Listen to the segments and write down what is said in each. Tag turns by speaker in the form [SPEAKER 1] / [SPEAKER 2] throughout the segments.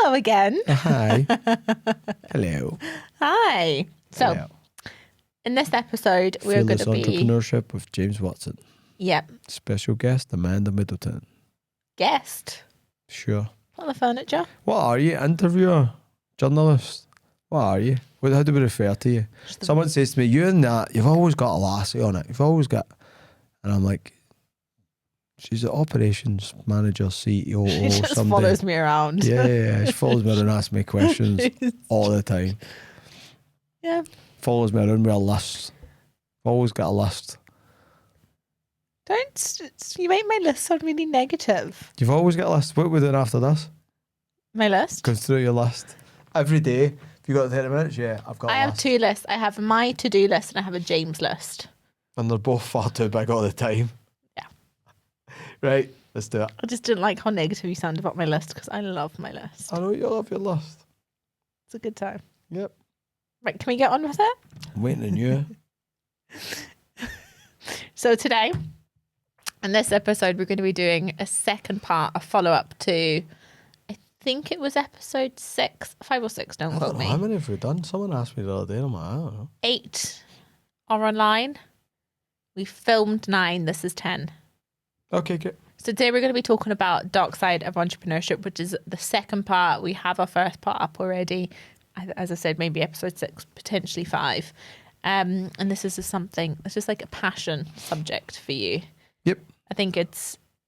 [SPEAKER 1] Hello again.
[SPEAKER 2] Hi. Hello.
[SPEAKER 1] Hi. So,
[SPEAKER 2] Hello.
[SPEAKER 1] in this episode, we're going
[SPEAKER 2] Fearless
[SPEAKER 1] to be...
[SPEAKER 2] Entrepreneurship with James Watson.
[SPEAKER 1] Yep.
[SPEAKER 2] Special guest, Amanda Middleton.
[SPEAKER 1] Guest.
[SPEAKER 2] Sure.
[SPEAKER 1] On the furniture.
[SPEAKER 2] What are you? Interviewer? Journalist? What are you? How do we refer to you? Someone says to me, you and that, you've always got a lassie on it. You've always got... And I'm like, she's the operations manager, CEO,
[SPEAKER 1] She just
[SPEAKER 2] somebody.
[SPEAKER 1] follows me around.
[SPEAKER 2] Yeah, she follows me and asks me questions all the time.
[SPEAKER 1] Yeah.
[SPEAKER 2] Follows me around with a list. Always got a list.
[SPEAKER 1] You make my list sound really negative.
[SPEAKER 2] You've always got a list. What are we doing after this?
[SPEAKER 1] My list?
[SPEAKER 2] Goes through your list. Every day. Have you got 30 minutes? Yeah, I've got
[SPEAKER 1] I have two lists. I have my to-do list and I have a James list.
[SPEAKER 2] And they're both far too big all the time.
[SPEAKER 1] Yeah.
[SPEAKER 2] Right, let's do it.
[SPEAKER 1] I just didn't like how negative you sound about my list because I love my list.
[SPEAKER 2] I know you love your list.
[SPEAKER 1] It's a good time.
[SPEAKER 2] Yep.
[SPEAKER 1] Right, can we get on with it?
[SPEAKER 2] I'm waiting on you.
[SPEAKER 1] So today, in this episode, we're going to be doing a second part, a follow-up to, I think it was episode 6, 5 or 6, don't quote me.
[SPEAKER 2] How many have we done? Someone asked me the other day, and I'm like, I don't know.
[SPEAKER 1] 8 are online. We filmed 9, this is 10.
[SPEAKER 2] Okay, good.
[SPEAKER 1] So today we're going to be talking about Dark Side of Entrepreneurship, which is the second part. We have our first part up already. As I said, maybe episode 6, potentially 5. And this is just something, it's just like a passion subject for you.
[SPEAKER 2] Yep.
[SPEAKER 1] I think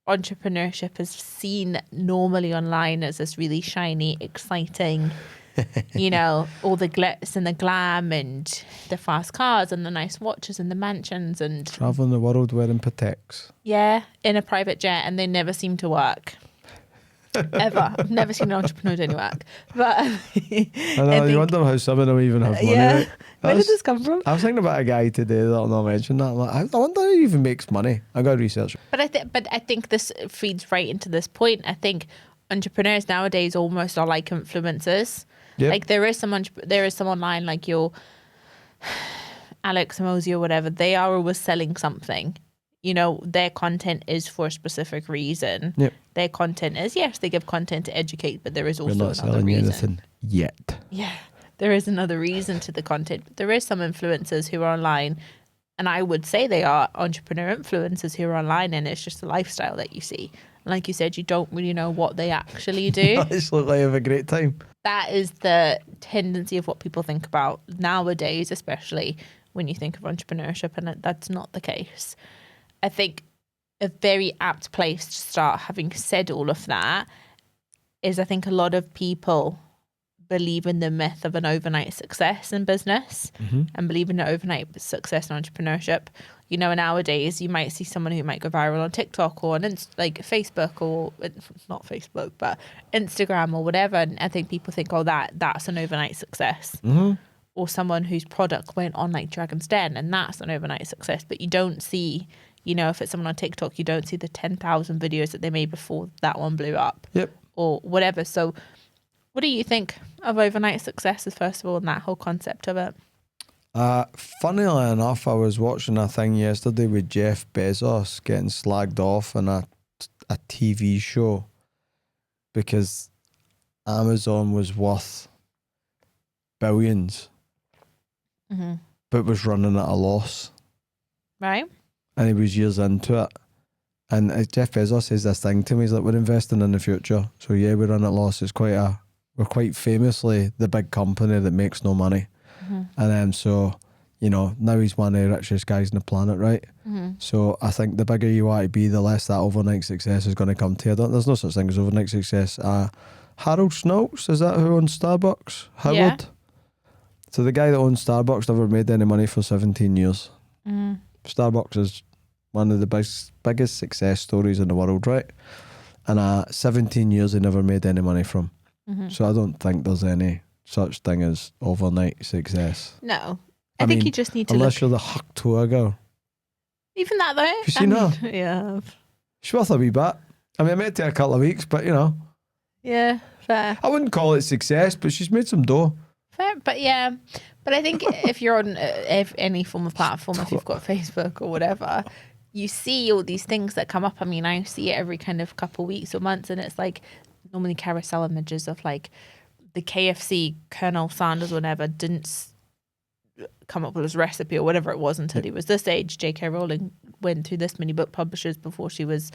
[SPEAKER 1] entrepreneurship is seen normally online as this really shiny, exciting, all the glitz and the glam and the fast cars and the nice watches and the mansions and...
[SPEAKER 2] Travelling the world wearing Pateks.
[SPEAKER 1] Yeah, in a private jet, and they never seem to work. Ever. I've never seen an entrepreneur doing work. But
[SPEAKER 2] I know, you wonder how some of them even have money.
[SPEAKER 1] Yeah.
[SPEAKER 2] Right?
[SPEAKER 1] Where did this come from?
[SPEAKER 2] I was thinking about a guy today that'll not mention that. I'm like, I wonder how he even makes money. I got to research it.
[SPEAKER 1] But I think this feeds right into this point. I think entrepreneurs nowadays almost are like influencers.
[SPEAKER 2] Yep.
[SPEAKER 1] Like there is some online like your Alex Mosey or whatever. They are always selling something. Their content is for a specific reason.
[SPEAKER 2] Yep.
[SPEAKER 1] Their content is, yes, they give content to educate, but there is also
[SPEAKER 2] We're not
[SPEAKER 1] another
[SPEAKER 2] selling
[SPEAKER 1] reason.
[SPEAKER 2] anything yet.
[SPEAKER 1] Yeah, there is another reason to the content. But there is some influencers who are online, and I would say they are entrepreneur influencers who are online, and it's just the lifestyle that you see. Like you said, you don't really know what they actually do.
[SPEAKER 2] They just look like they have a great time.
[SPEAKER 1] That is the tendency of what people think about nowadays, especially when you think of entrepreneurship, and that's not the case. I think a very apt place to start, having said all of that, is I think a lot of people believe in the myth of an overnight success in business and believe in an overnight success in entrepreneurship. Nowadays you might see someone who might go viral on TikTok or on Facebook or not Facebook, but Instagram or whatever. And I think people think, that's an overnight success.
[SPEAKER 2] Mm-hmm.
[SPEAKER 1] Or someone whose product went on like Dragon's Den and that's an overnight success. But you don't see... if it's someone on TikTok, you don't see the 10,000 videos that they made before that one blew up.
[SPEAKER 2] Yep.
[SPEAKER 1] Or whatever. So what do you think of overnight successes, first of all, and that whole concept of it?
[SPEAKER 2] Funnily enough, I was watching a thing yesterday with Jeff Bezos getting slagged off in a TV show because Amazon was worth billions, but was running at a loss.
[SPEAKER 1] Right.
[SPEAKER 2] And he was years into it. And Jeff Bezos says this thing to me. He's like, we're investing in the future. So yeah, we run at loss. We're quite famously the big company that makes no money. And so, now he's one of the richest guys on the planet, right? So I think the bigger you want to be, the less that overnight success is going to come to you. There's no such thing as overnight success. Harold Snowks, is that who owns Starbucks? Howard?
[SPEAKER 1] Yeah.
[SPEAKER 2] So the guy that owns Starbucks never made any money for 17 years. Starbucks is one of the biggest success stories in the world, right? And 17 years they never made any money from. So I don't think there's any such thing as overnight success.
[SPEAKER 1] No. I think you just need to
[SPEAKER 2] unless you're the Huck tour girl.
[SPEAKER 1] Even that though.
[SPEAKER 2] Have you seen her?
[SPEAKER 1] Yeah.
[SPEAKER 2] She's worth a wee bit. I met her a couple of weeks, but
[SPEAKER 1] Yeah, fair.
[SPEAKER 2] I wouldn't call it success, but she's made some dough.
[SPEAKER 1] Fair, but yeah. But I think if you're on any form of platform, if you've got Facebook or whatever, you see all these things that come up. I mean, I see it every kind of couple of weeks or months, and it's like normally carousel images of like the KFC Colonel Sanders, whatever, didn't come up with his recipe or whatever it was until he was this age. J.K. Rowling went through this many book publishers before she was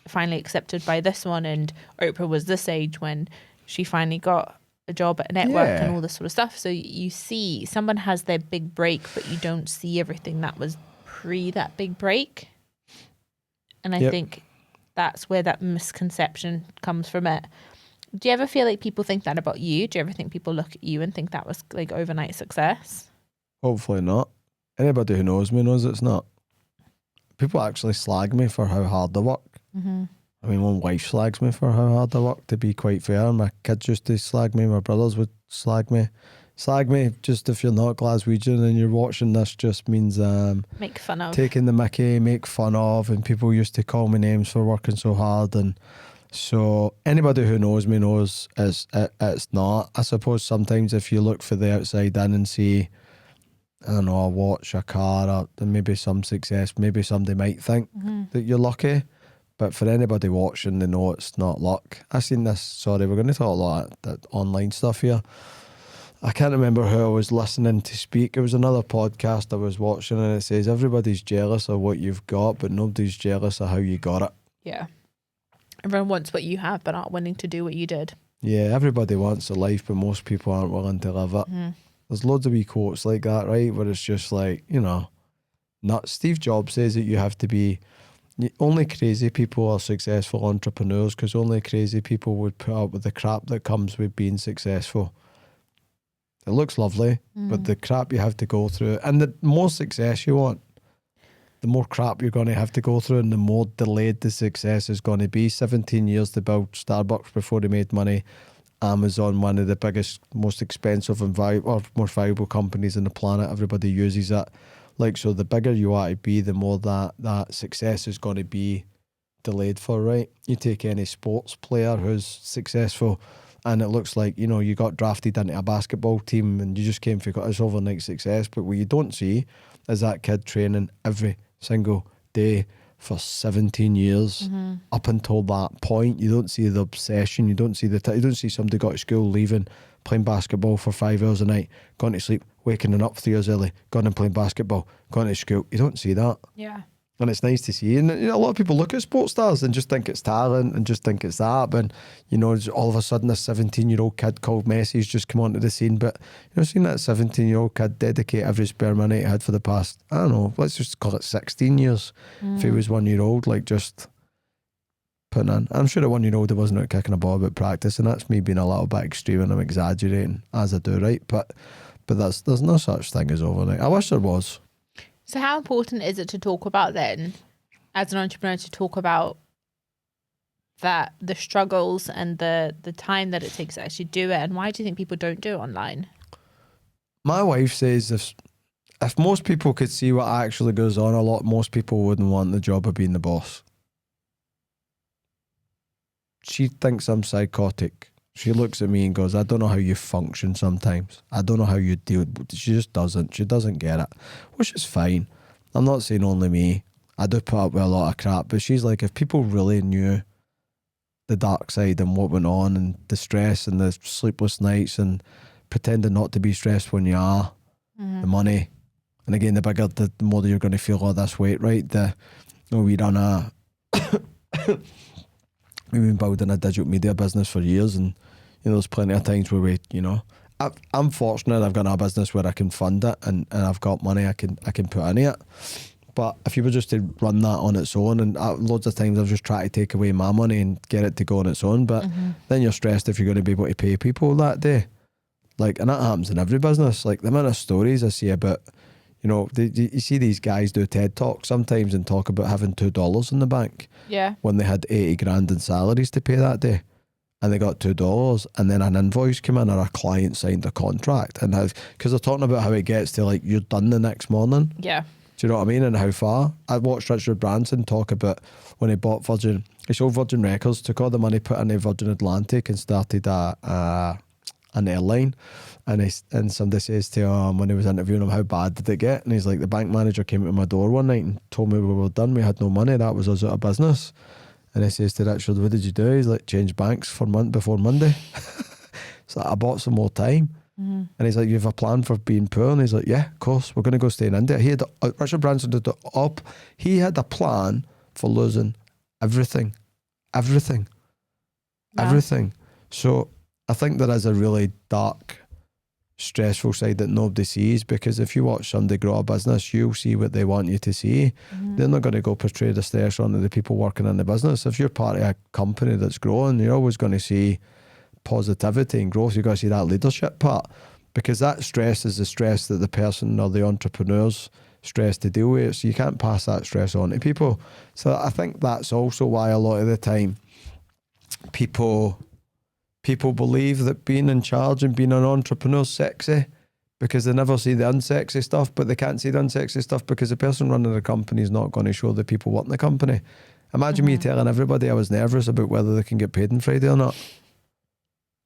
[SPEAKER 1] finally accepted by this one, and Oprah was this age when she finally got a job at a network and all this sort of stuff. So you see someone has their big break, but you don't see everything that was pre that big break. And I think that's where that misconception comes from it. Do you ever feel like people think that about you? Do you ever think people look at you and think that was like overnight success?
[SPEAKER 2] Hopefully not. Anybody who knows me knows it's not. People actually slag me for how hard I work.
[SPEAKER 1] Mm-hmm.
[SPEAKER 2] I mean, my wife slags me for how hard I work, to be quite fair. My kids used to slag me. My brothers would slag me. Slag me, just if you're not Glaswegian and you're watching this, just means
[SPEAKER 1] make fun of.
[SPEAKER 2] Taking the mickey, make fun of, and people used to call me names for working so hard. And so anybody who knows me knows it's not. I suppose sometimes if you look for the outside in and see, I don't know, a watch, a car, or maybe some success, maybe somebody might think that you're lucky. But for anybody watching, they know it's not luck. I seen this, sorry, we're going to talk a lot of that online stuff here. I can't remember who I was listening to speak. It was another podcast I was watching, and it says everybody's jealous of what you've got, but nobody's jealous of how you got it.
[SPEAKER 1] Yeah. Everyone wants what you have, but not willing to do what you did.
[SPEAKER 2] Yeah, everybody wants a life, but most people aren't willing to live it.
[SPEAKER 1] Mm.
[SPEAKER 2] There's loads of wee quotes like that, right? Where it's just like, you know, not Steve Jobs says that you have to be, only crazy people are successful entrepreneurs, because only crazy people would put up with the crap that comes with being successful. It looks lovely, but the crap you have to go through, and the more success you want, the more crap you're going to have to go through, and the more delayed the success is going to be. 17 years to build Starbucks before they made money. Amazon, one of the biggest, most expensive and most valuable companies on the planet. Everybody uses it. Like, so the bigger you want to be, the more that success is going to be delayed for, right? You take any sports player who's successful, and it looks like, you know, you got drafted into a basketball team and you just came for this overnight success. But what you don't see is that kid training every single day for 17 years up until that point. You don't see the obsession. You don't see you don't see somebody got to school, leaving, playing basketball for 5 hours a night, going to sleep, waking up 3 hours early, going and playing basketball, going to school. You don't see that.
[SPEAKER 1] Yeah.
[SPEAKER 2] And it's nice to see. And you know, a lot of people look at sports stars and just think it's talent and just think it's that. But, you know, all of a sudden a 17-year-old kid called Messi's just come onto the scene. But, you know, seeing that 17-year-old kid dedicate every spare minute he had for the past, I don't know, let's just call it 16 years. If he was 1 year old, like just putting in. I'm sure at 1 year old he wasn't out kicking a ball about practice. And that's me being a little bit extreme and I'm exaggerating, as I do, right? But there's no such thing as overnight. I wish there was.
[SPEAKER 1] So how important is it to talk about then, as an entrepreneur, to talk about that, the struggles and the time that it takes to actually do it? And why do you think people don't do it online?
[SPEAKER 2] My wife says if most people could see what actually goes on, most people wouldn't want the job of being the boss. She thinks I'm psychotic. She looks at me and goes, I don't know how you function sometimes. I don't know how you deal with it. She just doesn't. She doesn't get it, which is fine. I'm not saying only me. I do put up with a lot of crap, but she's like, if people really knew the dark side and what went on and the stress and the sleepless nights and pretending not to be stressed when you are, the money, and again, the bigger, the more that you're going to feel all this weight, right? We run a... We've been building a digital media business for years, and you know, there's plenty of times where we, you know, I'm fortunate. I've got a business where I can fund it, and I've got money I can put in it. But if you were just to run that on its own, and loads of times I've just tried to take away my money and get it to go on its own, but then you're stressed if you're going to be able to pay people that day. Like, and that happens in every business. Like the amount of stories I see about, you know, you see these guys do TED Talks sometimes and talk about having $2 in the bank.
[SPEAKER 1] Yeah.
[SPEAKER 2] When they had 80 grand in salaries to pay that day, and they got $2, and then an invoice came in or a client signed a contract, and how, because they're talking about how it gets to like you're done the next morning.
[SPEAKER 1] Yeah.
[SPEAKER 2] Do you know what I mean? And how far? I watched Richard Branson talk about when he bought Virgin. He sold Virgin Records, took all the money, put in a Virgin Atlantic, and started an airline. And somebody says to him when he was interviewing him, how bad did it get? And he's like, the bank manager came to my door one night and told me we were done. We had no money. That was us out of business. And he says to Richard, what did you do? He's like, change banks for before Monday. So I bought some more time. And he's like, you have a plan for being poor? And he's like, yeah, of course, we're going to go stay in India. Richard Branson did it up. He had a plan for losing everything. So I think there is a really dark, stressful side that nobody sees, because if you watch somebody grow a business, you'll see what they want you to see. They're not going to go portray the stress onto the people working in the business. If you're part of a company that's growing, you're always going to see positivity and growth. You've got to see that leadership part, because that stress is the stress that the person or the entrepreneur's stress to deal with. So you can't pass that stress on to people. So I think that's also why a lot of the time people believe that being in charge and being an entrepreneur is sexy, because they never see the unsexy stuff, but they can't see the unsexy stuff because the person running the company is not going to show the people working the company. Imagine me telling everybody I was nervous about whether they can get paid on Friday or not.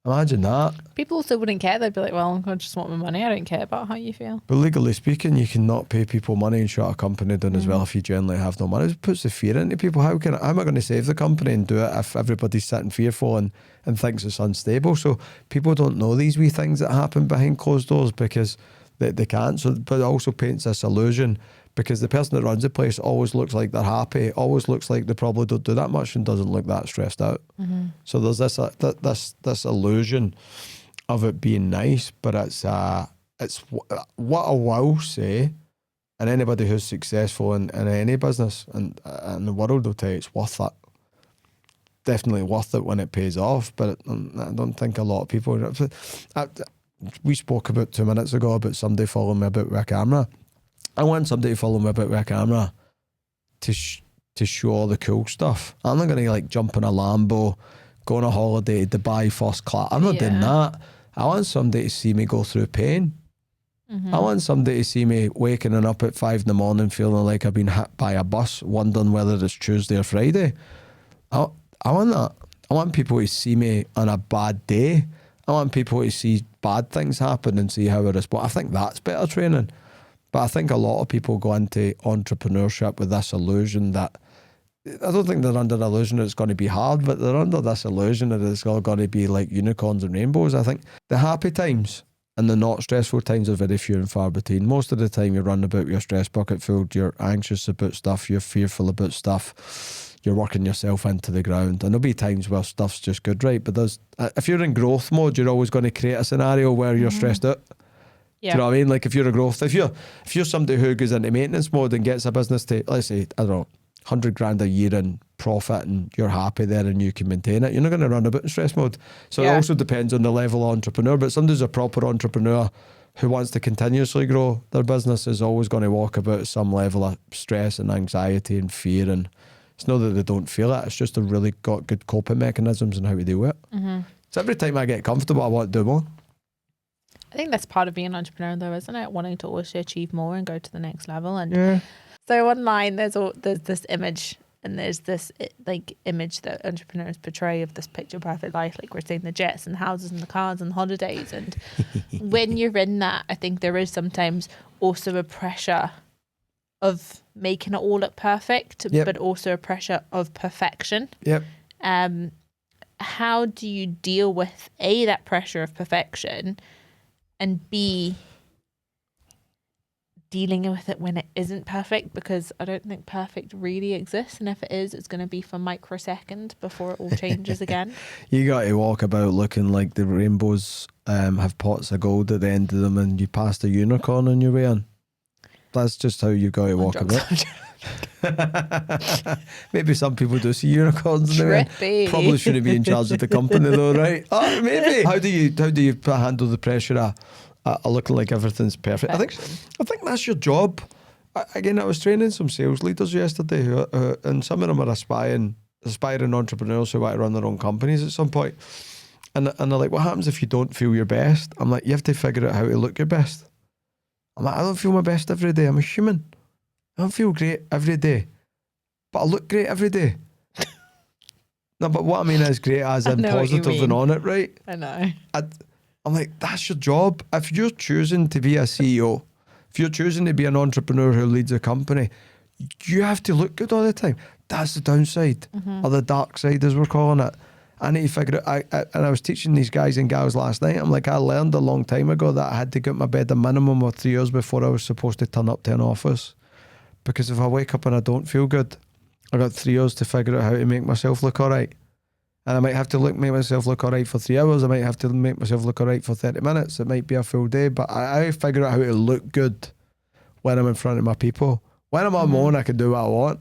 [SPEAKER 2] Imagine that.
[SPEAKER 1] People also wouldn't care. They'd be like, well, I just want my money. I don't care about how you feel.
[SPEAKER 2] But legally speaking, you cannot pay people money and shut a company down as well if you generally have no money. It puts the fear into people. How am I going to save the company and do it if everybody's sitting fearful and thinks it's unstable? So people don't know these wee things that happen behind closed doors because they can't. So, but it also paints this illusion, because the person that runs the place always looks like they're happy, always looks like they probably don't do that much and doesn't look that stressed out. So there's this illusion of it being nice, but it's what I will say, and anybody who's successful in any business and the world will tell you it's worth it. Definitely worth it when it pays off, but I don't think a lot of people. We spoke about 2 minutes ago about somebody following me about with a camera. I want somebody to follow me about with a camera to show all the cool stuff. I'm not going to like jump in a Lambo, go on a holiday to Dubai first class. I'm not doing that. I want somebody to see me go through pain. I want somebody to see me waking up at 5 a.m. feeling like I've been hit by a bus, wondering whether it's Tuesday or Friday. I want that. I want people to see me on a bad day. I want people to see bad things happen and see how I respond. I think that's better training. But I think a lot of people go into entrepreneurship with this illusion that, I don't think they're under the illusion that it's going to be hard, but they're under this illusion that it's all going to be like unicorns and rainbows. I think the happy times and the not stressful times are very few and far between. Most of the time you run about with your stress bucket filled, you're anxious about stuff, you're fearful about stuff, you're working yourself into the ground. And there'll be times where stuff's just good, right? But if you're in growth mode, you're always going to create a scenario where you're stressed out.
[SPEAKER 1] Yeah.
[SPEAKER 2] Do you know what I mean? Like if you're a growth, if you're somebody who goes into maintenance mode and gets a business to, let's say, I don't know, 100 grand a year in profit and you're happy there and you can maintain it, you're not going to run a bit in stress mode. So it also depends on the level of entrepreneur, but somebody who's a proper entrepreneur who wants to continuously grow their business is always going to walk about some level of stress and anxiety and fear. And it's not that they don't feel it, it's just they've really got good coping mechanisms and how to deal with it. So every time I get comfortable, I want to do more.
[SPEAKER 1] I think that's part of being an entrepreneur though, isn't it? Wanting to always achieve more and go to the next level. And so online there's this image, and there's this like image that entrepreneurs portray of this picture perfect life, like we're saying, the jets and the houses and the cars and the holidays. And when you're in that, I think there is sometimes also a pressure of making it all look perfect, but also a pressure of perfection. How do you deal with that pressure of perfection, and B, dealing with it when it isn't perfect? Because I don't think perfect really exists, and if it is, it's going to be for microsecond before it all changes again. You
[SPEAKER 2] got to walk about looking like the rainbows have pots of gold at the end of them, and you passed a unicorn on your way in. That's just how you got to walk about. Maybe some people do see unicorns in the way. Probably shouldn't be in charge of the company though, right? Oh, maybe. How do you handle the pressure of looking like everything's perfect? I think that's your job. Again, I was training some sales leaders yesterday, and some of them are aspiring entrepreneurs who want to run their own companies at some point. And they're like, what happens if you don't feel your best? I'm like, you have to figure out how to look your best. I'm like, I don't feel my best every day. I'm a human. I don't feel great every day, but I look great every day. No, but what I mean is great as in positive and on it, right?
[SPEAKER 1] I know.
[SPEAKER 2] I'm like, that's your job. If you're choosing to be a CEO, if you're choosing to be an entrepreneur who leads a company, you have to look good all the time. That's the downside, or the dark side as we're calling it. I need to figure it out. And I was teaching these guys and gals last night. I'm like, I learned a long time ago that I had to get my bed a minimum of 3 hours before I was supposed to turn up to an office. Because if I wake up and I don't feel good, I got 3 hours to figure out how to make myself look all right. And I might have to make myself look all right for 3 hours. I might have to make myself look all right for 30 minutes. It might be a full day, but I figure out how to look good when I'm in front of my people. When I'm on my own, I can do what I want.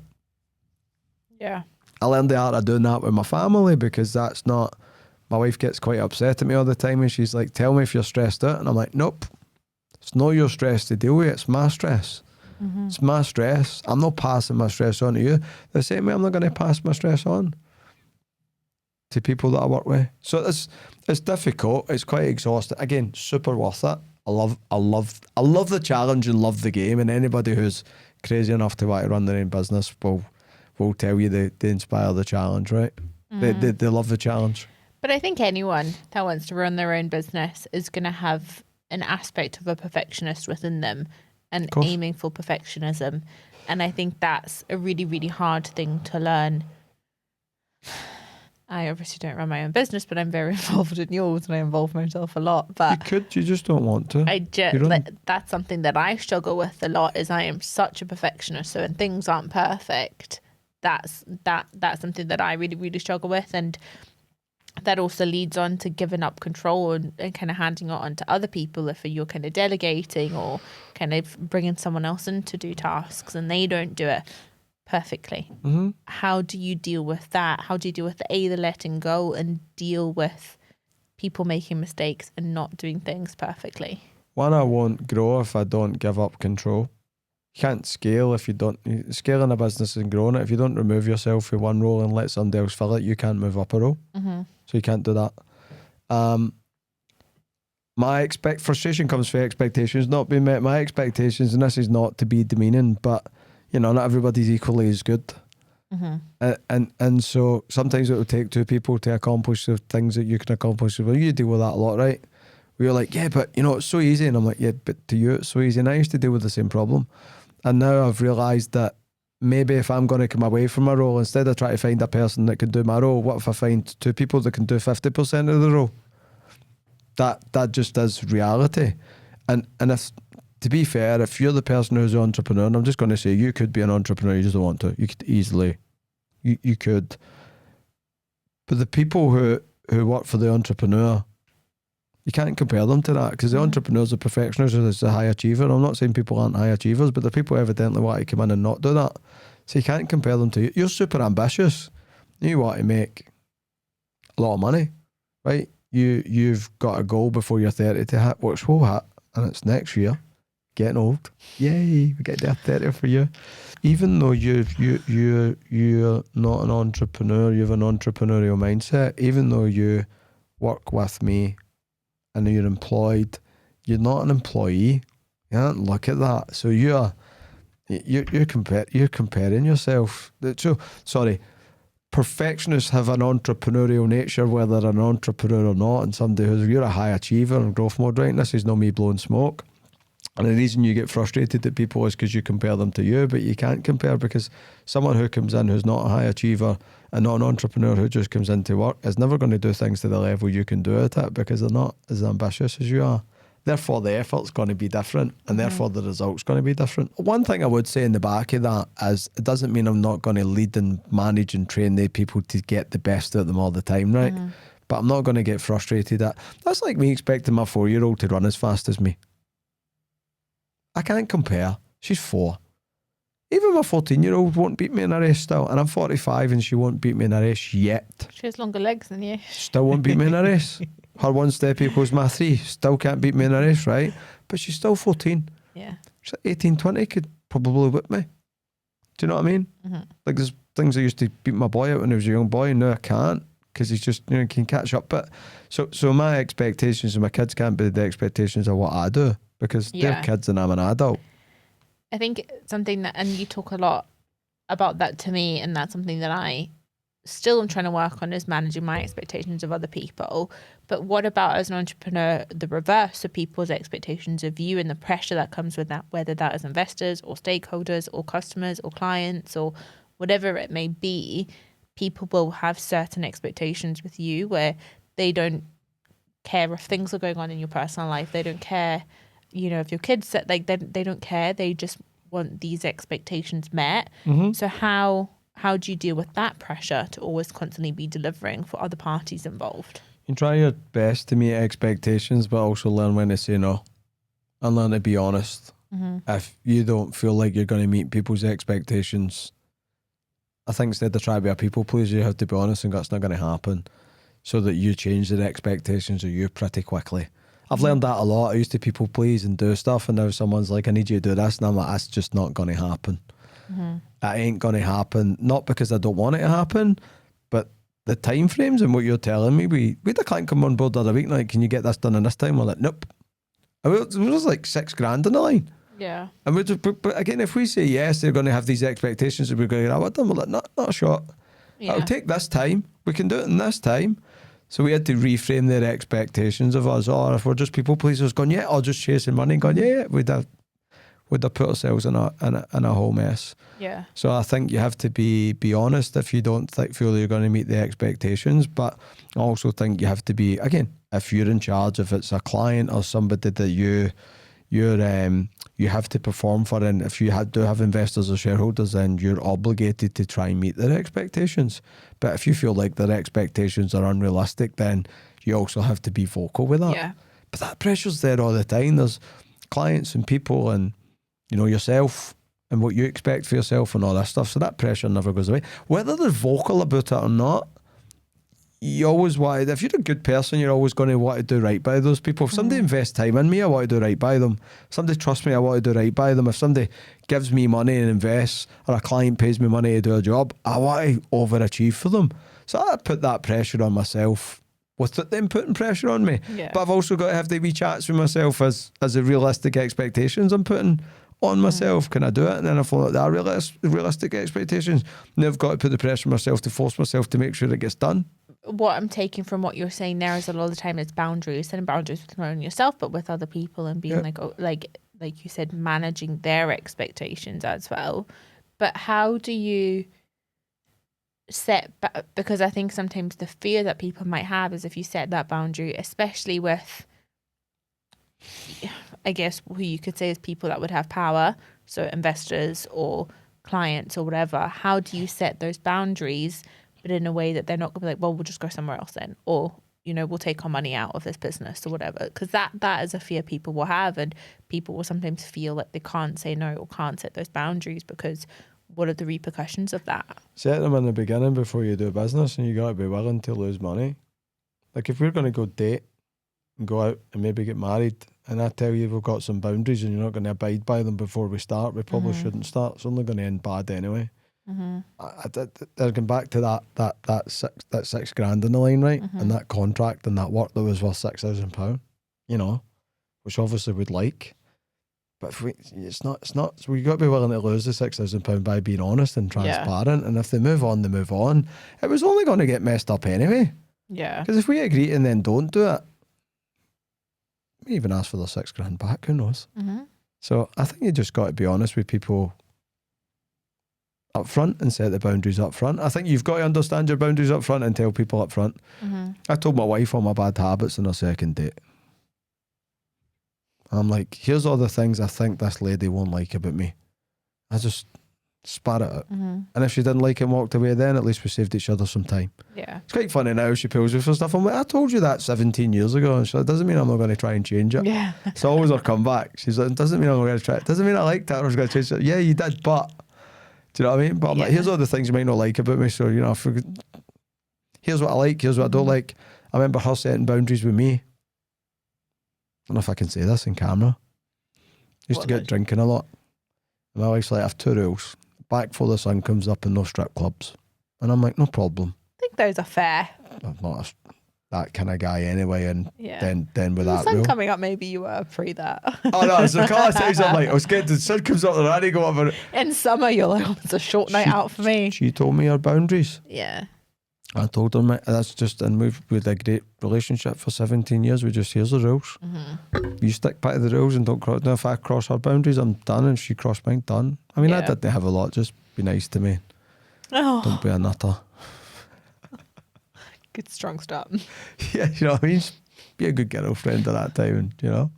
[SPEAKER 1] Yeah.
[SPEAKER 2] I learned the art of doing that with my family, because that's not, my wife gets quite upset at me all the time and she's like, tell me if you're stressed out. And I'm like, nope, it's not your stress to deal with, it's my stress. It's my stress. I'm not passing my stress on to you. The same way I'm not going to pass my stress on to people that I work with. So it's difficult. It's quite exhausting. Again, super worth it. I love the challenge and love the game. And anybody who's crazy enough to want to run their own business will tell you they inspire the challenge, right? They love the challenge.
[SPEAKER 1] But I think anyone that wants to run their own business is going to have an aspect of a perfectionist within them and aiming for perfectionism. And I think that's a really, really hard thing to learn. I obviously don't run my own business, but I'm very involved in yours and I involve myself a lot. But
[SPEAKER 2] you just don't want to.
[SPEAKER 1] That's something that I struggle with a lot, is I am such a perfectionist. So when things aren't perfect, that's something that I really, really struggle with. And that also leads on to giving up control and kind of handing it on to other people if you're kind of delegating or kind of bringing someone else in to do tasks and they don't do it perfectly. How do you deal with that? How do you deal with the letting go and deal with people making mistakes and not doing things perfectly?
[SPEAKER 2] One, I won't grow if I don't give up control. You can't scale if you don't. Scaling a business and growing it, if you don't remove yourself from one role and let somebody else fill it, you can't move up a role. So you can't do that. Frustration comes from expectations not being met. My expectations, and this is not to be demeaning, but not everybody's equally as good. And so sometimes it will take two people to accomplish the things that you can accomplish. Well, you deal with that a lot, right? We were like, yeah, but it's so easy. And I'm like, yeah, but to you it's so easy. And I used to deal with the same problem. And now I've realised that maybe if I'm going to come away from my role, instead of trying to find a person that can do my role, what if I find two people that can do 50% of the role? That just is reality. And if, to be fair, if you're the person who's an entrepreneur, and I'm just going to say you could be an entrepreneur, you just don't want to. You could easily. You could. But the people who work for the entrepreneur, you can't compare them to that, because the entrepreneur's a perfectionist, is a high achiever. I'm not saying people aren't high achievers, but the people evidently want to come in and not do that. So you can't compare them to you. You're super ambitious. You want to make a lot of money, right? You've got a goal before you're 30 to hit, which we'll hit, and it's next year. Getting old. Yay, we get there 30 for you. Even though you're not an entrepreneur, you have an entrepreneurial mindset, even though you work with me and you're employed, you're not an employee. You don't look at that. So you're comparing yourself. So sorry, perfectionists have an entrepreneurial nature, whether they're an entrepreneur or not, and somebody you're a high achiever in growth mode, right? And this is not me blowing smoke. And the reason you get frustrated at people is because you compare them to you, but you can't compare, because someone who comes in who's not a high achiever and not an entrepreneur who just comes into work is never going to do things to the level you can do at it, because they're not as ambitious as you are. Therefore, the effort's going to be different, and therefore the result's going to be different. One thing I would say in the back of that is it doesn't mean I'm not going to lead and manage and train the people to get the best out of them all the time, right? But I'm not going to get frustrated at. That's like me expecting my 4-year-old to run as fast as me. I can't compare. She's 4. Even my 14-year-old won't beat me in a race still. And I'm 45 and she won't beat me in a race yet.
[SPEAKER 1] She has longer legs than you.
[SPEAKER 2] Still won't beat me in a race. Her 1 step equals my 3. Still can't beat me in a race, right? But she's still 14.
[SPEAKER 1] Yeah.
[SPEAKER 2] She's like 18, 20, could probably whip me. Do you know what I mean? Like there's things I used to beat my boy out when he was a young boy, and now I can't, because he's just, can catch up. But so my expectations of my kids can't be the expectations of what I do, because they're kids and I'm an adult.
[SPEAKER 1] I think something that, and you talk a lot about that to me, and that's something that I still am trying to work on, is managing my expectations of other people. But what about as an entrepreneur, the reverse of people's expectations of you and the pressure that comes with that, whether that is investors or stakeholders or customers or clients or whatever it may be, people will have certain expectations with you where they don't care if things are going on in your personal life. They don't care, if your kids, like they don't care. They just want these expectations met. So how do you deal with that pressure to always constantly be delivering for other parties involved?
[SPEAKER 2] You try your best to meet expectations, but also learn when to say no and learn to be honest. If you don't feel like you're going to meet people's expectations, I think instead of trying to be a people pleaser, you have to be honest and that's not going to happen, so that you change their expectations of you pretty quickly. I've learned that a lot. I used to people please and do stuff, and now someone's like, I need you to do this, and I'm like, that's just not going to happen. That ain't going to happen. Not because I don't want it to happen, but the time frames and what you're telling me, we had a client come on board the other week, like, can you get this done in this time? We're like, nope. And it was like $6,000 on the line.
[SPEAKER 1] Yeah.
[SPEAKER 2] And but again, if we say yes, they're going to have these expectations that we're going to get with them, we're like, not a shot.
[SPEAKER 1] Yeah.
[SPEAKER 2] It'll take this time. We can do it in this time. So we had to reframe their expectations of us. Or if we're just people pleasers going, yeah, I'll just chasing money, going, yeah, we'd have put ourselves in a whole mess.
[SPEAKER 1] Yeah.
[SPEAKER 2] So I think you have to be honest if you don't feel you're going to meet the expectations. But I also think you have to be, again, if you're in charge, if it's a client or somebody that you have to perform for, and if you do have investors or shareholders, then you're obligated to try and meet their expectations. But if you feel like their expectations are unrealistic, then you also have to be vocal with that.
[SPEAKER 1] Yeah.
[SPEAKER 2] But that pressure's there all the time. There's clients and people and, yourself and what you expect for yourself and all that stuff. So that pressure never goes away. Whether they're vocal about it or not, you always want, if you're a good person, you're always going to want to do right by those people. If somebody invests time in me, I want to do right by them. If somebody trusts me, I want to do right by them. If somebody gives me money and invests, or a client pays me money to do a job, I want to overachieve for them. So I put that pressure on myself with them putting pressure on me.
[SPEAKER 1] Yeah.
[SPEAKER 2] But I've also got to have the wee chats with myself as the realistic expectations I'm putting on myself. Can I do it? And then I follow like that realistic expectations. And I've got to put the pressure on myself to force myself to make sure it gets done.
[SPEAKER 1] What I'm taking from what you're saying there is a lot of the time it's boundaries, setting boundaries with not only yourself but with other people, and being like you said, managing their expectations as well. But how do you because I think sometimes the fear that people might have is if you set that boundary, especially with, I guess, who you could say is people that would have power, so investors or clients or whatever, how do you set those boundaries but in a way that they're not going to be like, well, we'll just go somewhere else then, or we'll take our money out of this business or whatever, because that is a fear people will have, and people will sometimes feel like they can't say no or can't set those boundaries because what are the repercussions of that?
[SPEAKER 2] Set them in the beginning before you do business, and you got to be willing to lose money. Like if we're going to go date and go out and maybe get married, and I tell you we've got some boundaries and you're not going to abide by them before we start, we probably shouldn't start. It's only going to end bad anyway. They're going back to that $6,000 on the line, right? And that contract and that work that was worth £6,000, which obviously we'd like. But if it's not. So we got to be willing to lose the £6,000 by being honest and transparent. Yeah. And if they move on, they move on. It was only going to get messed up anyway.
[SPEAKER 1] Yeah.
[SPEAKER 2] Because if we agree and then don't do it, we even ask for the £6,000 back. Who knows? So I think you just got to be honest with people up front and set the boundaries up front. I think you've got to understand your boundaries up front and tell people up front. I told my wife all my bad habits on our second date. I'm like, here's all the things I think this lady won't like about me. I just spat it out. And if she didn't like it and walked away, then at least we saved each other some time.
[SPEAKER 1] Yeah.
[SPEAKER 2] It's quite funny now, she pulls me for stuff. I'm like, I told you that 17 years ago. And so it doesn't mean I'm not going to try and change it.
[SPEAKER 1] Yeah.
[SPEAKER 2] It's always her comeback. She's like, it doesn't mean I'm going to try it. Doesn't mean I liked it or I was going to change it. Yeah, you did, but... Do you know what I mean? But I'm like, here's all the things you might not like about me. So, here's what I like, here's what I don't like. I remember her setting boundaries with me. I don't know if I can say this in camera. Used to get drinking a lot. And my wife's like, I have 2 rules. Back before the sun comes up and no strip clubs. And I'm like, no problem.
[SPEAKER 1] I think those are fair.
[SPEAKER 2] I'm not that kind of guy anyway. And then with that
[SPEAKER 1] sun
[SPEAKER 2] rule.
[SPEAKER 1] coming up, maybe you were pre that.
[SPEAKER 2] Oh no, so a couple of times I'm like, I was getting the sun comes up and I go over it.
[SPEAKER 1] In summer, you're like, oh, it's a short night out for me.
[SPEAKER 2] She told me her boundaries.
[SPEAKER 1] Yeah.
[SPEAKER 2] I told her, that's just, and we've had a great relationship for 17 years. We just, here's the rules. You stick by the rules and don't cross. Now, if I cross her boundaries, I'm done. And if she crossed mine, done. I mean, I didn't have a lot, just be nice to me.
[SPEAKER 1] Oh,
[SPEAKER 2] Don't be a nutter.
[SPEAKER 1] good strong start.
[SPEAKER 2] Yeah, you know what I mean? Just be a good girlfriend at that time, and, you know,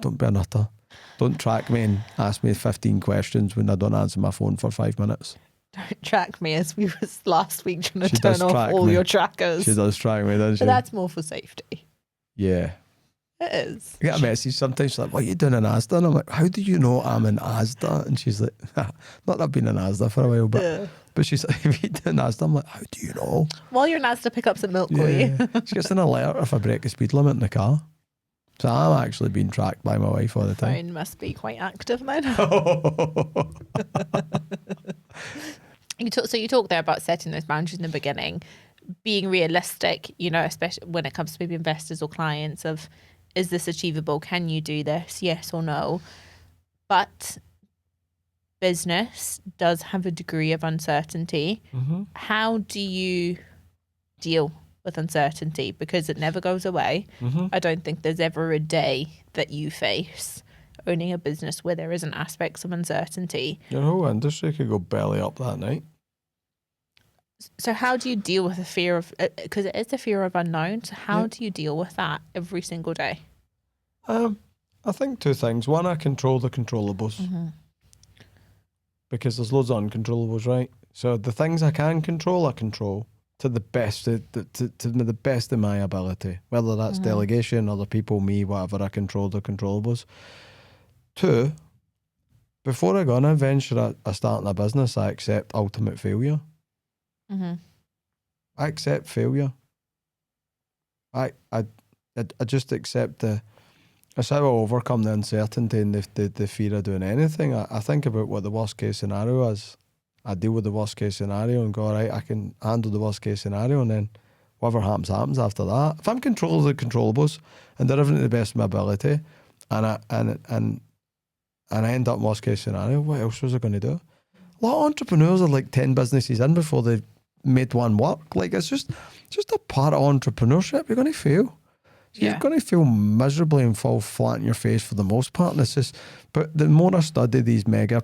[SPEAKER 2] don't be a nutter. Don't track me and ask me 15 questions when I don't answer my phone for 5 minutes.
[SPEAKER 1] Don't track me, as we was last week trying to
[SPEAKER 2] She
[SPEAKER 1] turn
[SPEAKER 2] does
[SPEAKER 1] off
[SPEAKER 2] track
[SPEAKER 1] all
[SPEAKER 2] me.
[SPEAKER 1] your trackers.
[SPEAKER 2] She does track me, doesn't she?
[SPEAKER 1] But that's more for safety.
[SPEAKER 2] Yeah.
[SPEAKER 1] It is.
[SPEAKER 2] I get a message sometimes, she's like, what are you doing in Asda? And I'm like, how do you know I'm in Asda? And she's like, not that I've been in Asda for a while, but she's like, if you do in Asda, I'm like, how do you know?
[SPEAKER 1] While you're in Asda, pick up some milk, will you?
[SPEAKER 2] She gets an alert if I break the speed limit in the car. So I'm actually being tracked by my wife all the time.
[SPEAKER 1] Phone must be quite active then. So you talk there about setting those boundaries in the beginning, being realistic, you know, especially when it comes to maybe investors or clients of, is this achievable? Can you do this? Yes or no? But business does have a degree of uncertainty.
[SPEAKER 2] Mm-hmm.
[SPEAKER 1] How do you deal with uncertainty? Because it never goes away.
[SPEAKER 2] Mm-hmm.
[SPEAKER 1] I don't think there's ever a day that you face owning a business where there isn't aspects of uncertainty.
[SPEAKER 2] Your whole industry could go belly up that night.
[SPEAKER 1] So how do you deal with the fear of, because it is the fear of unknown, so how do you deal with that every single day?
[SPEAKER 2] I think two things. One, I control the controllables.
[SPEAKER 1] Mm-hmm.
[SPEAKER 2] Because there's loads of uncontrollables, right? So the things I can control, I control to the best, to the best of my ability. Whether that's delegation, other people, me, whatever, I control the controllables. Two, before I go on a venture, I start in a business, I accept ultimate failure.
[SPEAKER 1] Mm-hmm.
[SPEAKER 2] I accept failure. I just accept that's how I overcome the uncertainty and the fear of doing anything. I think about what the worst case scenario is. I deal with the worst case scenario and go, all right, I can handle the worst case scenario, and then whatever happens after that. If I'm controlling the controllables and delivering to the best of my ability, and I end up in worst case scenario, what else was I going to do? A lot of entrepreneurs are like 10 businesses in before they've made one work. Like, it's just a part of entrepreneurship. You're going to fail. You're going to feel miserably and fall flat on your face for the most part. And it's just, but the more I study these mega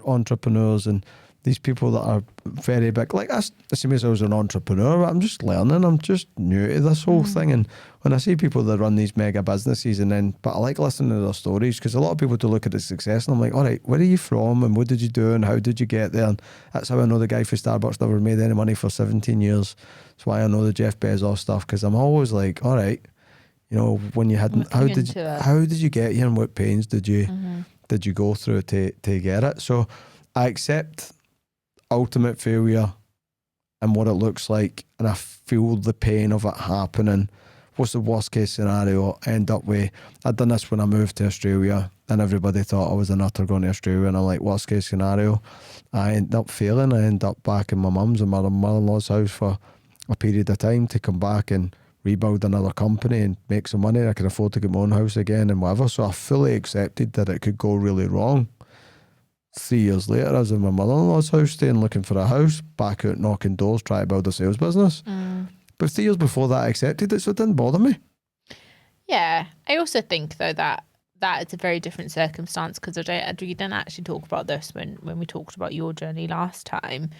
[SPEAKER 2] entrepreneurs and these people that are very big, like I see myself as an entrepreneur, but I'm just learning. I'm just new to this whole thing. And when I see people that run these mega businesses, but I like listening to their stories, because a lot of people do look at the success and I'm like, all right, where are you from and what did you do and how did you get there? And that's how I know the guy for Starbucks never made any money for 17 years. That's why I know the Jeff Bezos stuff, because I'm always like, all right, you know, when you hadn't, how did you get here and what pains did you go through to get it? So I accept ultimate failure and what it looks like, and I feel the pain of it happening. What's the worst case scenario? I end up with, I'd done this when I moved to Australia and everybody thought I was a nutter going to Australia, and I'm like, worst case scenario, I end up failing. I end up back in my mum's and my mother-in-law's house for a period of time to come back and rebuild another company and make some money. I could afford to get my own house again and whatever. So I fully accepted that it could go really wrong. 3 years later, I was in my mother-in-law's house, staying looking for a house, back out knocking doors, trying to build a sales business. But 3 years before that, I accepted it, so it didn't bother me.
[SPEAKER 1] Yeah. I also think, though, that is a very different circumstance, because we didn't actually talk about this when we talked about your journey last time.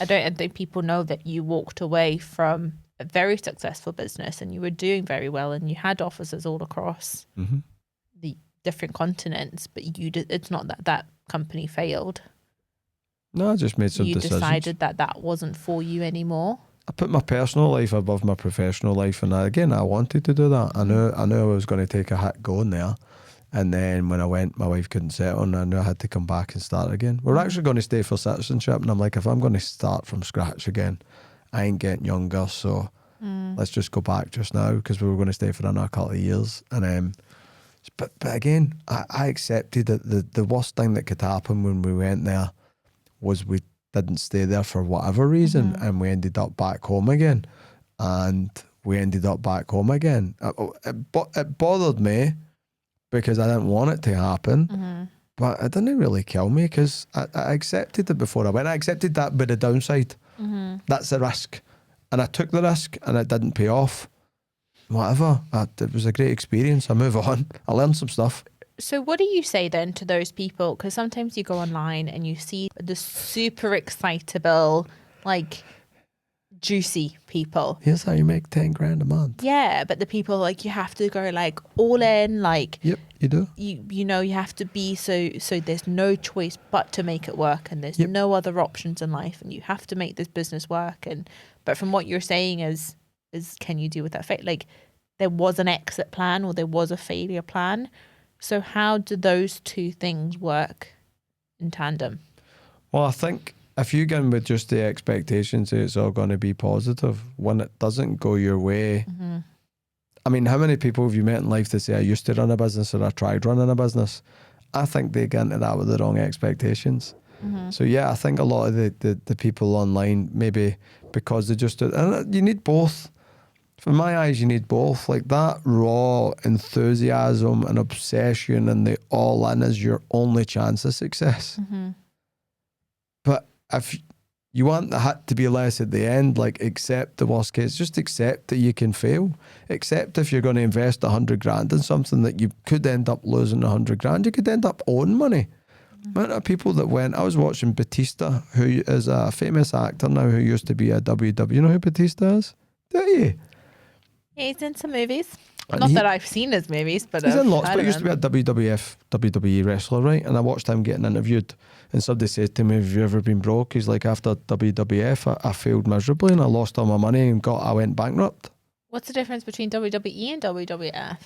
[SPEAKER 1] I don't think people know that you walked away from a very successful business and you were doing very well and you had offices all across the different continents, but it's not that company failed.
[SPEAKER 2] No, I just made some decisions.
[SPEAKER 1] You decided that wasn't for you anymore.
[SPEAKER 2] I put my personal life above my professional life, and I wanted to do that. I knew I was going to take a hit going there, and then when I went, my wife couldn't settle, and I knew I had to come back and start again. We're actually going to stay for citizenship, and I'm like, if I'm going to start from scratch again, I ain't getting younger, so let's just go back just now, because we were going to stay for another couple of years. And but again, I accepted that the worst thing that could happen when we went there was we didn't stay there for whatever reason, and we ended up back home again. It bothered me because I didn't want it to happen, but it didn't really kill me, because I accepted it before I went. I accepted that by the downside. That's the risk. And I took the risk and it didn't pay off. Whatever. It was a great experience. I move on. I learned some stuff.
[SPEAKER 1] So what do you say then to those people? Because sometimes you go online and you see the super excitable, like juicy people.
[SPEAKER 2] Here's how you make 10 grand a month.
[SPEAKER 1] Yeah, but the people like you have to go like all in, like
[SPEAKER 2] Yep, you do.
[SPEAKER 1] you know you have to be so there's no choice but to make it work, and there's no other options in life, and you have to make this business work. And but from what you're saying is can you deal with that like there was an exit plan or there was a failure plan? So how do those two things work in tandem?
[SPEAKER 2] Well, I think if you go in with just the expectations that it's all going to be positive, when it doesn't go your way, I mean, how many people have you met in life that say, I used to run a business or I tried running a business? I think they get into that with the wrong expectations. So yeah, I think a lot of the people online, maybe because they just do, and you need both. From my eyes, you need both. Like that raw enthusiasm and obsession and the all in is your only chance of success. But if you want the hit to be less at the end, like accept the worst case, just accept that you can fail. Accept if you're going to invest 100 grand in something that you could end up losing 100 grand, you could end up owing money. Amount of people that went, I was watching Batista, who is a famous actor now who used to be a WW. You know who Batista is? Do you?
[SPEAKER 1] Yeah, he's in some movies.
[SPEAKER 2] And
[SPEAKER 1] Not that I've seen his movies, but
[SPEAKER 2] he's
[SPEAKER 1] I've
[SPEAKER 2] in lots,
[SPEAKER 1] heard
[SPEAKER 2] but
[SPEAKER 1] of
[SPEAKER 2] he used to be a WWE wrestler, right? And I watched him getting interviewed, and somebody said to me, have you ever been broke? He's like, after WWF, I failed miserably and I lost all my money and I went bankrupt.
[SPEAKER 1] What's the difference between WWE and WWF?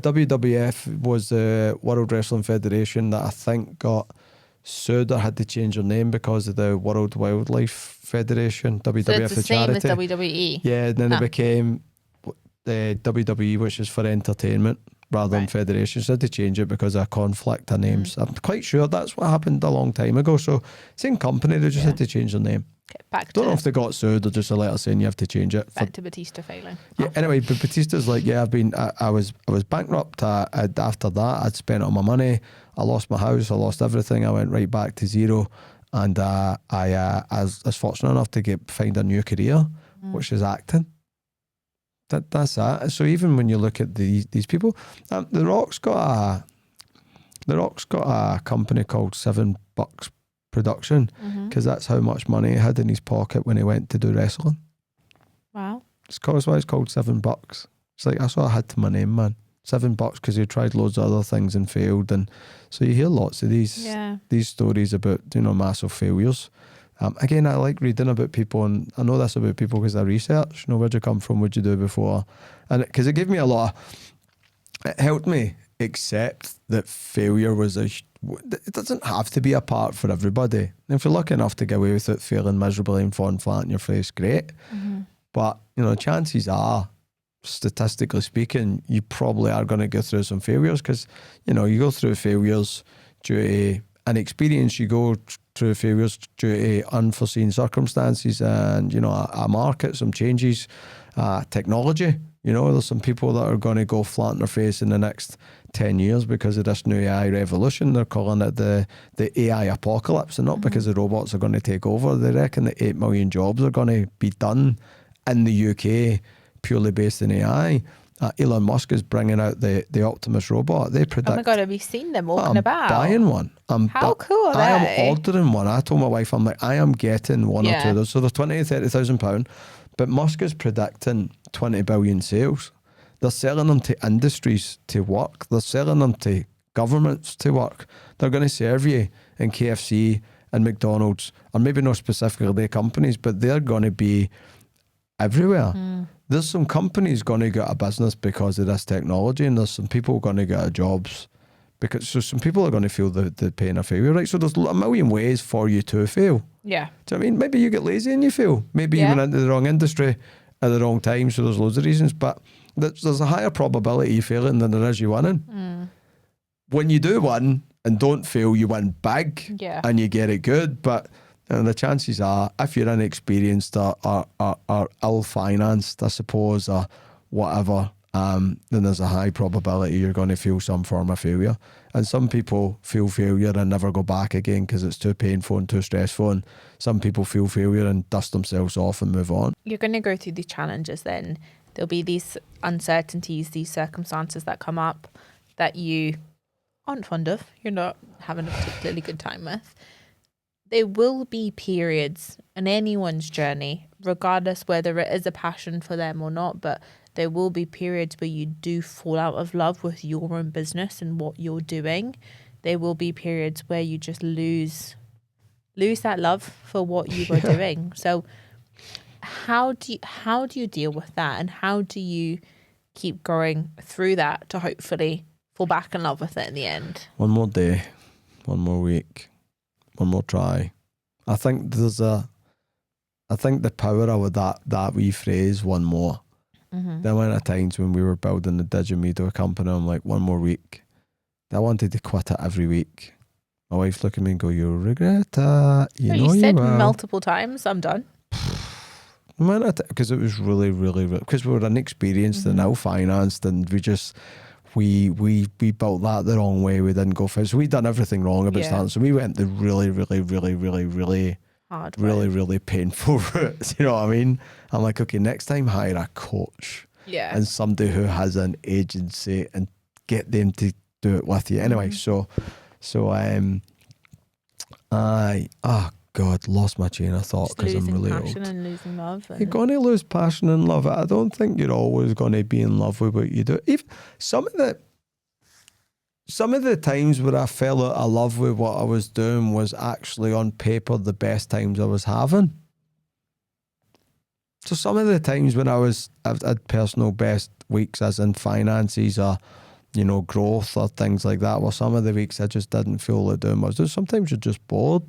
[SPEAKER 2] WWF was the World Wrestling Federation that I think got sued or had to change their name because of the World Wildlife Federation. WWF,
[SPEAKER 1] So it's the
[SPEAKER 2] the
[SPEAKER 1] same
[SPEAKER 2] charity.
[SPEAKER 1] as WWE.
[SPEAKER 2] Yeah, and then it became the WWE, which is for entertainment rather than federation. So I had to change it because of a conflict of names. I'm quite sure that's what happened a long time ago. So same company, they just had to change their name.
[SPEAKER 1] Okay, back
[SPEAKER 2] Don't
[SPEAKER 1] to
[SPEAKER 2] know if they got sued or just a letter saying you have to change it.
[SPEAKER 1] back to Batista failing.
[SPEAKER 2] Yeah. Anyway, but Batista's like, yeah, I was bankrupt. After that, I'd spent all my money. I lost my house. I lost everything. I went right back to zero, and I was fortunate enough to find a new career, which is acting. That's that. So even when you look at these people, The Rock's got a company called $7 Production because that's how much money he had in his pocket when he went to do wrestling.
[SPEAKER 1] Wow.
[SPEAKER 2] That's why it's called $7. It's like, that's what I had to my name, man. $7 because he tried loads of other things and failed. And so you hear lots of these stories about, massive failures. Again, I like reading about people, and I know this about people because I research, where'd you come from, what'd you do before? And because it gave me it helped me accept that failure it doesn't have to be a part for everybody. And if you're lucky enough to get away with it failing miserably and falling flat in your face, great. But, chances are, statistically speaking, you probably are going to go through some failures because, you go through failures due to an experience, you go through failures due to unforeseen circumstances and, a market, some changes, technology. There's some people that are going to go flat in their face in the next 10 years because of this new AI revolution. They're calling it the AI apocalypse, and not because the robots are going to take over. They reckon that 8 million jobs are going to be done in the UK purely based in AI. Elon Musk is bringing out the Optimus robot. They predict.
[SPEAKER 1] Oh my God, have you seen them walking about?
[SPEAKER 2] I'm buying one.
[SPEAKER 1] How cool are they?
[SPEAKER 2] I am ordering one. I told my wife, I'm like, I am getting one or two of those. So they're £20,000 to £30,000. But Musk is predicting 20 billion sales. They're selling them to industries to work. They're selling them to governments to work. They're going to serve you in KFC and McDonald's, or maybe not specifically their companies, but they're going to be everywhere. There's some companies going to get a business because of this technology, and there's some people going to get jobs because some people are going to feel the pain of failure, right? So there's a million ways for you to fail.
[SPEAKER 1] Yeah.
[SPEAKER 2] Do you know what I mean? Maybe you get lazy and you fail. Maybe you went into the wrong industry at the wrong time, so there's loads of reasons, but there's a higher probability of failing than there is you winning. When you do win and don't fail, you win big and you get it good, but the chances are, if you're inexperienced or ill-financed, I suppose, or whatever, then there's a high probability you're going to feel some form of failure. And some people feel failure and never go back again because it's too painful and too stressful. And some people feel failure and dust themselves off and move on.
[SPEAKER 1] You're going to go through these challenges then. There'll be these uncertainties, these circumstances that come up that you aren't fond of, you're not having a particularly good time with, there will be periods in anyone's journey, regardless whether it is a passion for them or not, but there will be periods where you do fall out of love with your own business and what you're doing. There will be periods where you just lose that love for what you are doing. So how do you deal with that, and how do you keep going through that to hopefully fall back in love with it in the end?
[SPEAKER 2] One more day, one more week, one more try. I think the power of that wee phrase, one more.
[SPEAKER 1] Mm-hmm.
[SPEAKER 2] The amount of times when we were building the digital media company, I'm like, one more week. I wanted to quit it every week. My wife's looking at me and go, you'll regret it.
[SPEAKER 1] You said
[SPEAKER 2] will.
[SPEAKER 1] multiple times, I'm done.
[SPEAKER 2] Because it was really, really, because we were inexperienced and ill-financed, and we built that the wrong way. We didn't go for it. So we done everything wrong about starting. So we went the really, really, really, really, really
[SPEAKER 1] hard way.
[SPEAKER 2] Really, really painful route. You know what I mean? I'm like, okay, next time hire a coach.
[SPEAKER 1] Yeah.
[SPEAKER 2] And somebody who has an agency and get them to do it with you. Anyway, God, lost my chain of thought because I'm really old.
[SPEAKER 1] Passion and losing love.
[SPEAKER 2] You're going to lose passion and love. I don't think you're always going to be in love with what you do. Even some of the times where I fell out of love with what I was doing was actually on paper the best times I was having. So some of the times when I've had personal best weeks, as in finances or, growth or things like that, well, some of the weeks I just didn't feel like doing what I was doing. Sometimes you're just bored.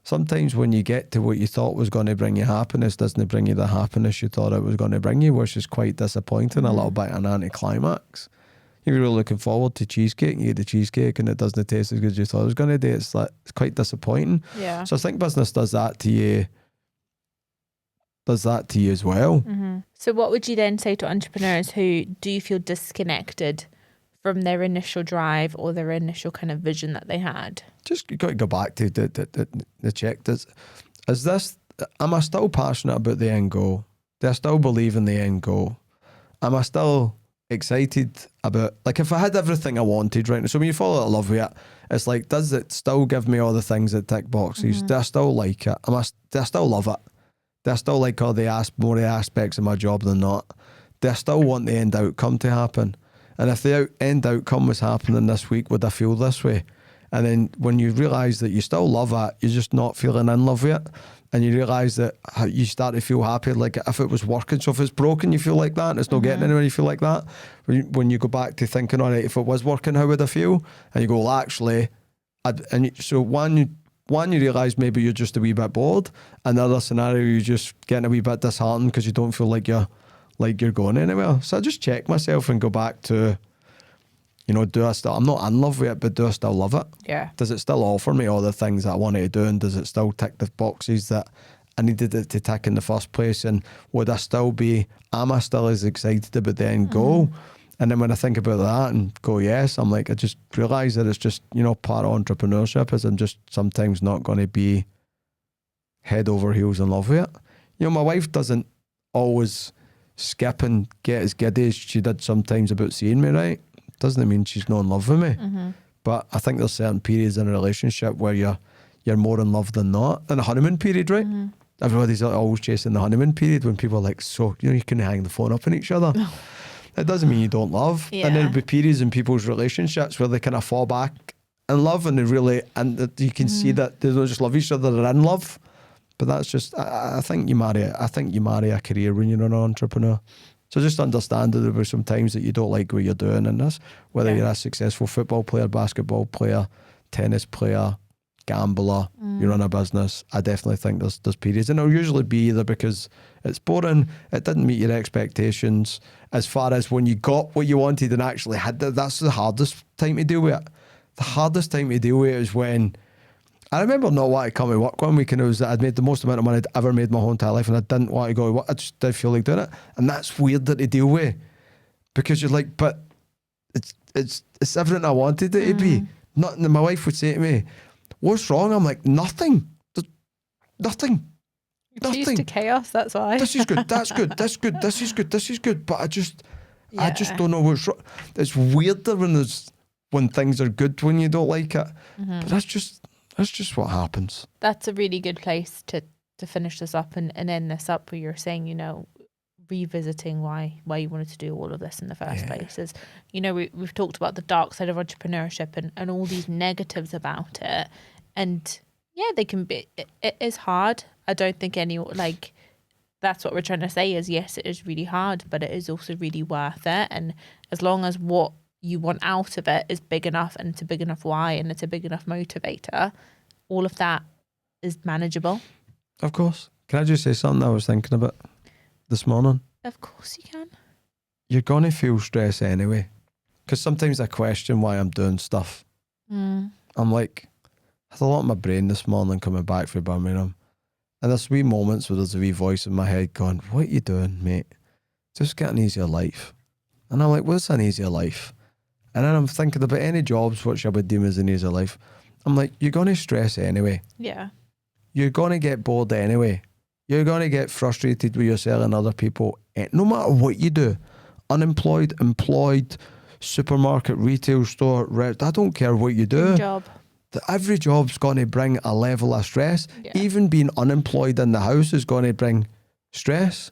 [SPEAKER 2] Sometimes when you get to what you thought was going to bring you happiness, doesn't bring you the happiness you thought it was going to bring you, which is quite disappointing, a little bit an anticlimax. You're really looking forward to cheesecake, and you get the cheesecake and it doesn't taste as good as you thought it was going to do. It's quite disappointing.
[SPEAKER 1] Yeah.
[SPEAKER 2] So I think business does that to you as well.
[SPEAKER 1] Mm-hmm. So what would you then say to entrepreneurs who do you feel disconnected from their initial drive or their initial kind of vision that they had?
[SPEAKER 2] Just you got to go back to the check. Am I still passionate about the end goal? Do I still believe in the end goal? Am I still excited about, like, if I had everything I wanted right now? So when you fall out of love with it, it's like, does it still give me all the things that tick boxes? Do I still like it? Do I still love it? Do I still like all the more aspects of my job than not? Do I still want the end outcome to happen? And if the end outcome was happening this week, would I feel this way? And then when you realise that you still love it, you're just not feeling in love with it. And you realise that you start to feel happy, like if it was working. So if it's broken, you feel like that, and it's not getting anywhere, you feel like that. When you go back to thinking, all right, if it was working, how would I feel? And you go, well, actually, so one, you realise maybe you're just a wee bit bored. Another scenario, you're just getting a wee bit disheartened because you don't feel like you're going anywhere. So I just check myself and go back to, I'm not in love with it, but do I still love it?
[SPEAKER 1] Yeah.
[SPEAKER 2] Does it still offer me all the things that I wanted to do, and does it still tick the boxes that I needed it to tick in the first place? And am I still as excited about the end goal? And then when I think about that and go, yes, I'm like, I just realise that it's just, part of entrepreneurship is I'm just sometimes not going to be head over heels in love with it. My wife doesn't always skip and get as giddy as she did sometimes about seeing me, right? Doesn't mean she's not in love with me. But I think there's certain periods in a relationship where you're more in love than not. In a honeymoon period, right? Everybody's always chasing the honeymoon period when people are like, so, you can hang the phone up on each other. It doesn't mean you don't love.
[SPEAKER 1] Yeah.
[SPEAKER 2] And there'll be periods in people's relationships where they kind of fall back in love, and you can see that they don't just love each other, they're in love. But that's just, I think you marry a career when you're an entrepreneur. So just understand that there were some times that you don't like what you're doing in this, whether you're a successful football player, basketball player, tennis player, gambler, you run a business. I definitely think there's periods, and it'll usually be either because it's boring, it didn't meet your expectations, as far as when you got what you wanted and actually had that. That's the hardest time to deal with it. The hardest time to deal with it is when, I remember not wanting to come to work one week, and I'd made the most amount of money I'd ever made my whole entire life, and I didn't want to go to work. I just didn't feel like doing it. And that's weird to deal with, because you're like, but it's everything I wanted it to be. Nothing. My wife would say to me, what's wrong? I'm like, nothing. Nothing.
[SPEAKER 1] You're used to chaos, that's why.
[SPEAKER 2] This is good, that's good, this good, this is good, this is good. But I just don't know what's wrong. It's weirder when there's when things are good when you don't like it. But that's just what happens.
[SPEAKER 1] That's a really good place to finish this up and end this up, where you're saying, you know, revisiting why you wanted to do all of this in the first place. Is, you know, we've talked about the dark side of entrepreneurship and all these negatives about it, and yeah, they can be, it is hard. I don't think that's what we're trying to say is, yes, it is really hard, but it is also really worth it. And as long as what you want out of it is big enough, and it's a big enough why, and it's a big enough motivator, all of that is manageable.
[SPEAKER 2] Of course. Can I just say something I was thinking about this morning?
[SPEAKER 1] Of course you can.
[SPEAKER 2] You're going to feel stress anyway. Because sometimes I question why I'm doing stuff. I'm like, I had a lot in my brain this morning coming back from Birmingham. And there's wee moments where there's a wee voice in my head going, what are you doing, mate? Just get an easier life. And I'm like, what's an easier life? And then I'm thinking about any jobs which I would deem as an easier life. I'm like, you're going to stress anyway.
[SPEAKER 1] Yeah.
[SPEAKER 2] You're going to get bored anyway. You're going to get frustrated with yourself and other people. No matter what you do, unemployed, employed, supermarket, retail store, I don't care what you do.
[SPEAKER 1] Good job.
[SPEAKER 2] Every job's going to bring a level of stress.
[SPEAKER 1] Yeah.
[SPEAKER 2] Even being unemployed in the house is going to bring stress.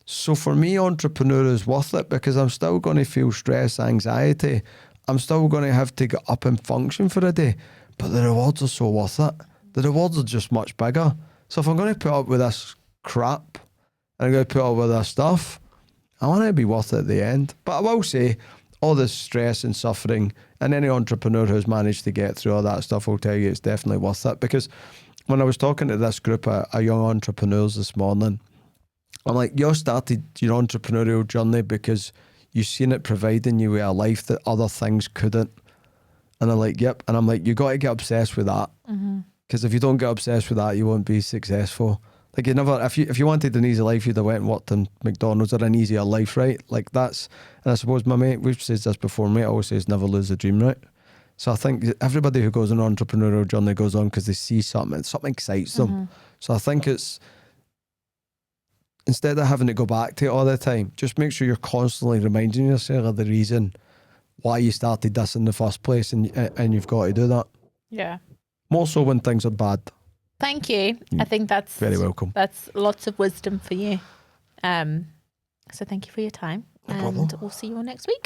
[SPEAKER 2] So for me, entrepreneur is worth it because I'm still going to feel stress, anxiety. I'm still going to have to get up and function for a day. But the rewards are so worth it. The rewards are just much bigger. So if I'm going to put up with this crap and I'm going to put up with this stuff, I want it to be worth it at the end. But I will say, all this stress and suffering, and any entrepreneur who's managed to get through all that stuff will tell you it's definitely worth it. Because when I was talking to this group of young entrepreneurs this morning, I'm like, you started your entrepreneurial journey because you've seen it providing you with a life that other things couldn't. And I'm like, yep. And I'm like, you got to get obsessed with that. Because if you don't get obsessed with that, you won't be successful. Like you never, if you wanted an easy life, you'd have went and worked in McDonald's or an easier life, right? Like that's, and I suppose my mate, we've said this before, mate always says never lose a dream, right? So I think everybody who goes on an entrepreneurial journey goes on because they see something excites them. So I think it's, instead of having to go back to it all the time, just make sure you're constantly reminding yourself of the reason why you started this in the first place, and you've got to do that.
[SPEAKER 1] Yeah.
[SPEAKER 2] More so when things are bad.
[SPEAKER 1] Thank you. I think that's
[SPEAKER 2] very welcome.
[SPEAKER 1] That's lots of wisdom for you. So thank you for your time.
[SPEAKER 2] No
[SPEAKER 1] and
[SPEAKER 2] problem.
[SPEAKER 1] we'll see you all next week.